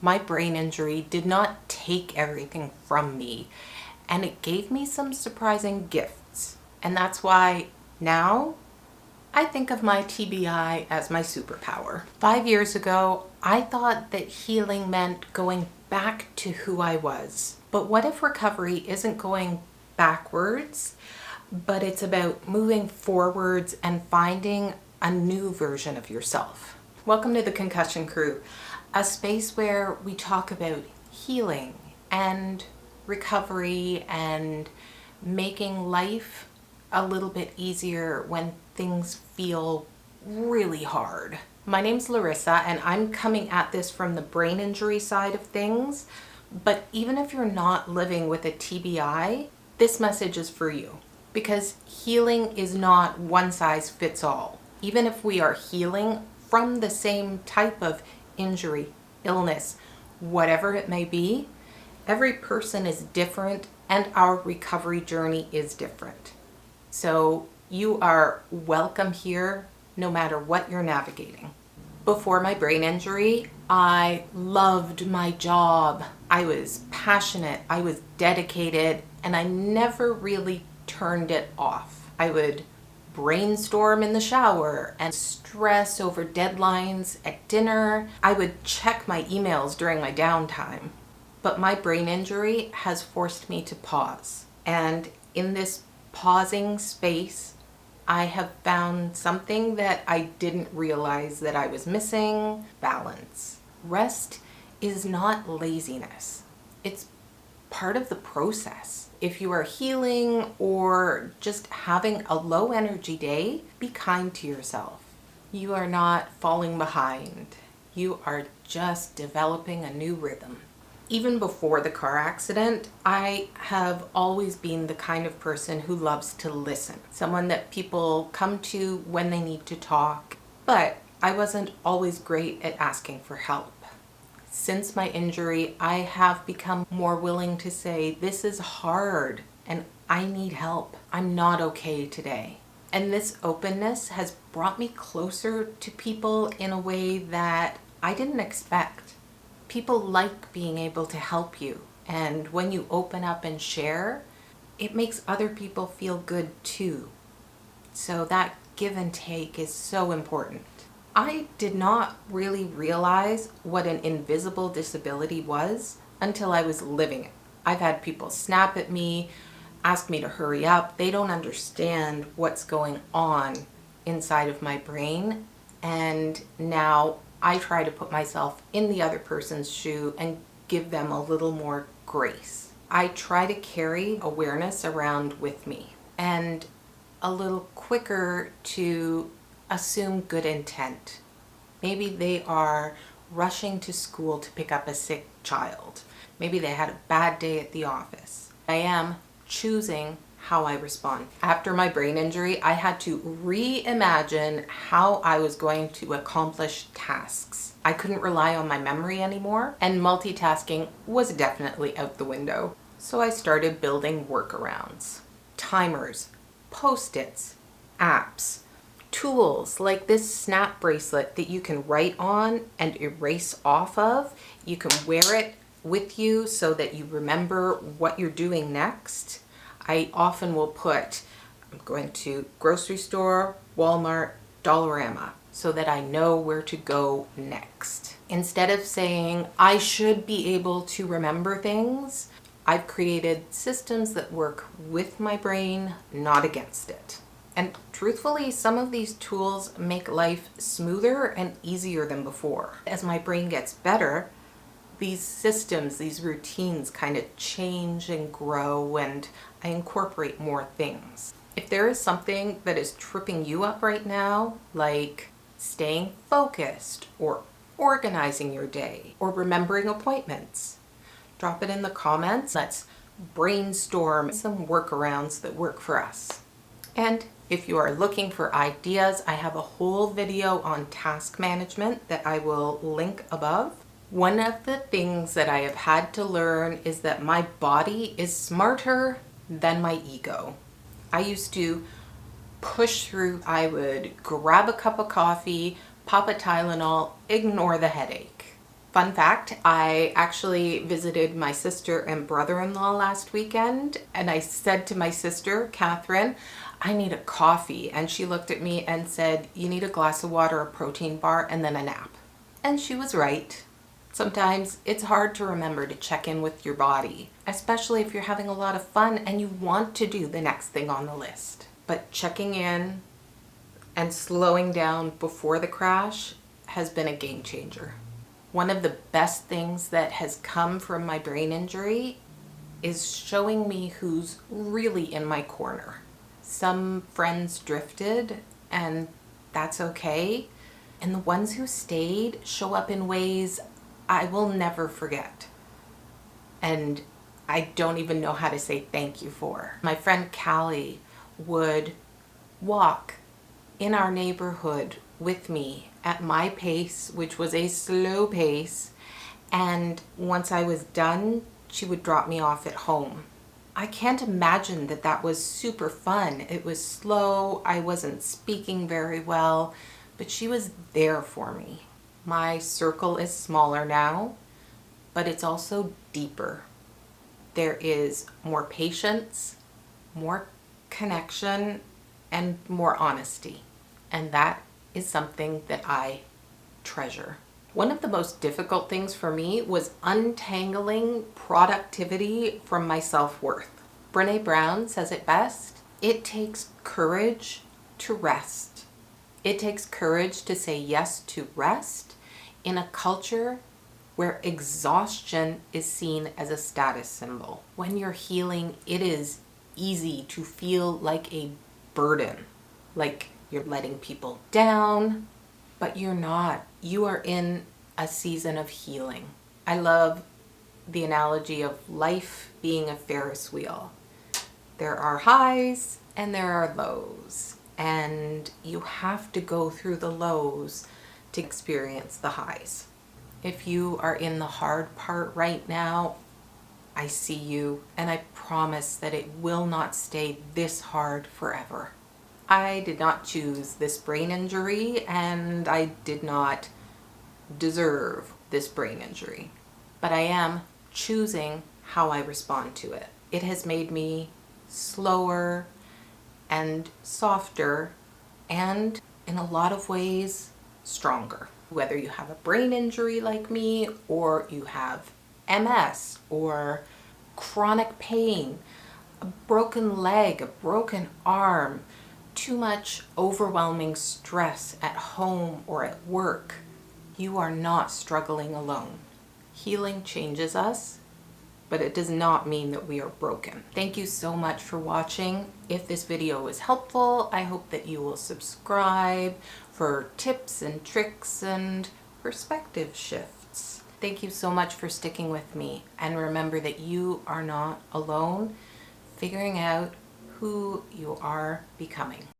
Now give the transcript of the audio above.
My brain injury did not take everything from me, and it gave me some surprising gifts. And that's why now I think of my TBI as my superpower. 5 years ago, I thought that healing meant going back to who I was. But what if recovery isn't going backwards, but it's about moving forwards and finding a new version of yourself? Welcome to the Concussion Crew, a space where we talk about healing and recovery and making life a little bit easier when things feel really hard. My name's Larissa, and I'm coming at this from the brain injury side of things. But even if you're not living with a TBI, this message is for you, because healing is not one size fits all. Even if we are healing from the same type of injury, illness, whatever it may be, every person is different and our recovery journey is different. So you are welcome here no matter what you're navigating. Before my brain injury, I loved my job. I was passionate, I was dedicated, and I never really turned it off. I would brainstorm in the shower and stress over deadlines at dinner. I would check my emails during my downtime. But my brain injury has forced me to pause. And in this pausing space, I have found something that I didn't realize that I was missing: balance. Rest is not laziness. It's part of the process. If you are healing or just having a low energy day, be kind to yourself. You are not falling behind. You are just developing a new rhythm. Even before the car accident, I have always been the kind of person who loves to listen. Someone that people come to when they need to talk. But I wasn't always great at asking for help. Since my injury, I have become more willing to say, this is hard and I need help. I'm not okay today. And this openness has brought me closer to people in a way that I didn't expect. People like being able to help you. And when you open up and share, it makes other people feel good too. So that give and take is so important. I did not really realize what an invisible disability was until I was living it. I've had people snap at me, ask me to hurry up. They don't understand what's going on inside of my brain. And now I try to put myself in the other person's shoe and give them a little more grace. I try to carry awareness around with me and a little quicker to assume good intent. Maybe they are rushing to school to pick up a sick child. Maybe they had a bad day at the office. I am choosing how I respond. After my brain injury, I had to reimagine how I was going to accomplish tasks. I couldn't rely on my memory anymore, and multitasking was definitely out the window. So I started building workarounds, timers, post-its, apps, tools like this snap bracelet that you can write on and erase off of. You can wear it with you so that you remember what you're doing next. I often will put, I'm going to grocery store, Walmart, Dollarama, so that I know where to go next. Instead of saying, I should be able to remember things, I've created systems that work with my brain, not against it. And truthfully, some of these tools make life smoother and easier than before. As my brain gets better, these systems, these routines kind of change and grow, and I incorporate more things. If there is something that is tripping you up right now, like staying focused or organizing your day or remembering appointments, drop it in the comments. Let's brainstorm some workarounds that work for us. And if you are looking for ideas, I have a whole video on task management that I will link above. One of the things that I have had to learn is that my body is smarter than my ego. I used to push through. I would grab a cup of coffee, pop a Tylenol, ignore the headache. Fun fact, I actually visited my sister and brother-in-law last weekend, and I said to my sister, Catherine, I need a coffee. And she looked at me and said, you need a glass of water, a protein bar, and then a nap. And she was right. Sometimes it's hard to remember to check in with your body, especially if you're having a lot of fun and you want to do the next thing on the list. But checking in and slowing down before the crash has been a game changer. One of the best things that has come from my brain injury is showing me who's really in my corner. Some friends drifted, and that's okay. And the ones who stayed show up in ways I will never forget. And I don't even know how to say thank you for. My friend Callie would walk in our neighborhood with me at my pace, which was a slow pace, and once I was done, she would drop me off at home. I can't imagine that that was super fun. It was slow, I wasn't speaking very well, but she was there for me. My circle is smaller now, but it's also deeper. There is more patience, more connection, and more honesty. And that is something that I treasure. One of the most difficult things for me was untangling productivity from my self-worth. Brené Brown says it best, it takes courage to rest. It takes courage to say yes to rest in a culture where exhaustion is seen as a status symbol. When you're healing, it is easy to feel like a burden, like you're letting people down, but you're not. You are in a season of healing. I love the analogy of life being a Ferris wheel. There are highs and there are lows, and you have to go through the lows to experience the highs. If you are in the hard part right now, I see you, and I promise that it will not stay this hard forever. I did not choose this brain injury, and I did not deserve this brain injury, but I am choosing how I respond to it. It has made me slower and softer, and in a lot of ways, stronger. Whether you have a brain injury like me, or you have MS, or chronic pain, a broken leg, a broken arm, too much overwhelming stress at home or at work, you are not struggling alone. Healing changes us, but it does not mean that we are broken. Thank you so much for watching. If this video was helpful, I hope that you will subscribe for tips and tricks and perspective shifts. Thank you so much for sticking with me, and remember that you are not alone figuring out who you are becoming.